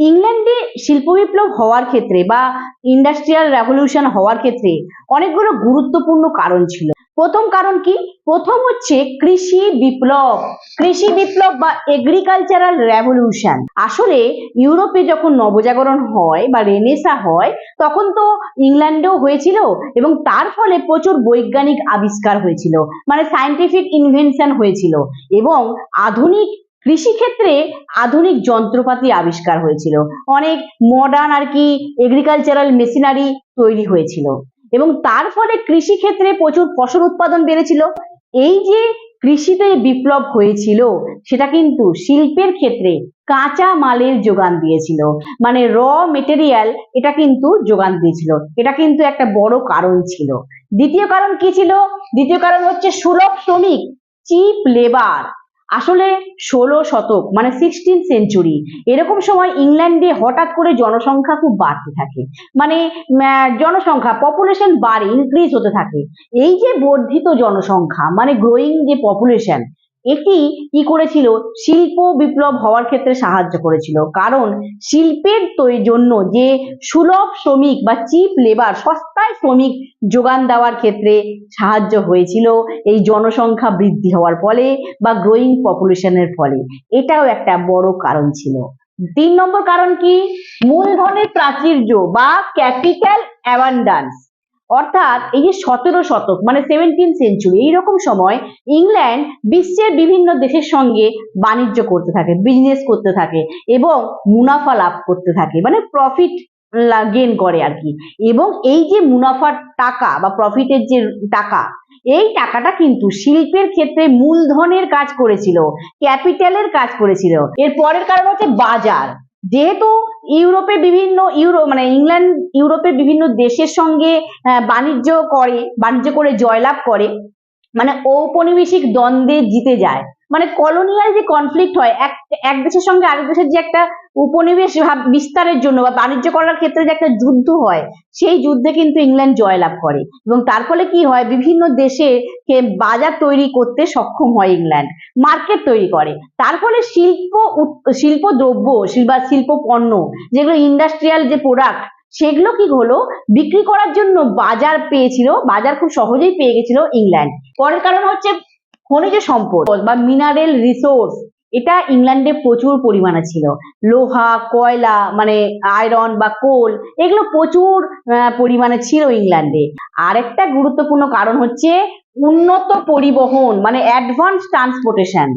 ইংল্যান্ডে শিল্প বিপ্লব হওয়ার ক্ষেত্রে বা ইন্ডাস্ট্রিয়াল রেভলিউশন হওয়ার ক্ষেত্রে অনেকগুলো গুরুত্বপূর্ণ কারণ ছিল। প্রথম কারণ কি? প্রথম হচ্ছে কৃষি বিপ্লব। কৃষি বিপ্লব বা এগ্রিকালচারাল রেভলিউশন। আসলে ইউরোপে যখন নবজাগরণ হয় বা রেনেসা হয় তখন তো ইংল্যান্ডেও হয়েছিল এবং তার ফলে প্রচুর বৈজ্ঞানিক আবিষ্কার হয়েছিল, মানে সায়েন্টিফিক ইনভেনশন হয়েছিল এবং আধুনিক কৃষিক্ষেত্রে আধুনিক যন্ত্রপাতি আবিষ্কার হয়েছিল, অনেক মডার্ন আর কি এগ্রিকালচারাল মেশিনারি তৈরি হয়েছিল এবং তার ফলে কৃষিক্ষেত্রে প্রচুর ফসল উৎপাদন বেড়েছিল। এই যে কৃষিতে বিপ্লব হয়েছিল সেটা কিন্তু শিল্পের ক্ষেত্রে কাঁচা মালের যোগান দিয়েছিল, মানে র মেটেরিয়াল এটা কিন্তু যোগান দিয়েছিল। এটা কিন্তু একটা বড় কারণ ছিল। দ্বিতীয় কারণ কি ছিল? দ্বিতীয় কারণ হচ্ছে সুলভ শ্রমিক, চিপ লেবার। আসলে 16 শতক মানে 16th সেঞ্চুরি এরকম সময় ইংল্যান্ডে হঠাৎ করে জনসংখ্যা খুব বাড়তে থাকে, মানে জনসংখ্যা পপুলেশন বাড়ে, ইনক্রিজ হতে থাকে। এই যে বর্ধিত জনসংখ্যা মানে গ্রোয়িং যে পপুলেশন, এটি কি করেছিল? শিল্প বিপ্লব হওয়ার ক্ষেত্রে সাহায্য করেছিল, কারণ শিল্পের জন্য যে সুলভ শ্রমিক বা চিপ লেবার, সস্তায় শ্রমিক যোগান দেওয়ার ক্ষেত্রে সাহায্য হয়েছিল এই জনসংখ্যা বৃদ্ধি হওয়ার ফলে বা গ্রোয়িং পপুলেশনের ফলে। এটাও একটা বড় কারণ ছিল। 3 নম্বর কারণ কি? মূলধনের প্রাচুর্য বা ক্যাপিটাল অ্যাবান্ডান্স। অর্থাৎ এই যে 17 শতক মানে 17th সেঞ্চুরি এইরকম সময় ইংল্যান্ড বিশ্বের বিভিন্ন দেশের সঙ্গে বাণিজ্য করতে থাকে, বিজনেস করতে থাকে এবং মুনাফা লাভ করতে থাকে, মানে প্রফিট গেইন করে আর কি। এবং এই যে মুনাফার টাকা বা প্রফিটের যে টাকা, এই টাকাটা কিন্তু শিল্পের ক্ষেত্রে মূলধনের কাজ করেছিল, ক্যাপিটালের কাজ করেছিল। এর পরের কারণ হচ্ছে বাজার। যেহেতু ইউরোপে বিভিন্ন মানে ইংল্যান্ড ইউরোপের বিভিন্ন দেশের সঙ্গে বাণিজ্য করে জয়লাভ করে, মানে ঔপনিবেশিক দ্বন্দ্বে জিতে যায়, মানে কলোনিয়াল যে কনফ্লিক্ট হয় এক দেশের সঙ্গে আরেক দেশের যে একটা উপনিবেশ বিস্তারের জন্য বা বাণিজ্য করার ক্ষেত্রে যে একটা যুদ্ধ হয়, সেই যুদ্ধে কিন্তু ইংল্যান্ড জয়লাভ করে এবং তার ফলে কি হয়? বিভিন্ন দেশে বাজার তৈরি করতে সক্ষম হয় ইংল্যান্ড, মার্কেট তৈরি করে। তার ফলে শিল্প দ্রব্য বা শিল্প পণ্য যেগুলো ইন্ডাস্ট্রিয়াল যে প্রোডাক্ট, সেগুলো কি হলো? বিক্রি করার জন্য বাজার পেয়েছিল, বাজার খুব সহজেই পেয়ে গেছিল ইংল্যান্ড। পরের কারণ হচ্ছে খনিজ সম্পদ বা মিনারেল রিসোর্স। এটা ইংল্যান্ডে প্রচুর পরিমাণে ছিল, লোহা, কয়লা মানে আয়রন বা কোল, এগুলো প্রচুর পরিমাণে ছিল ইংল্যান্ডে। আরেকটা গুরুত্বপূর্ণ কারণ হচ্ছে উন্নত পরিবহন মানে অ্যাডভান্স ট্রান্সপোর্টেশন।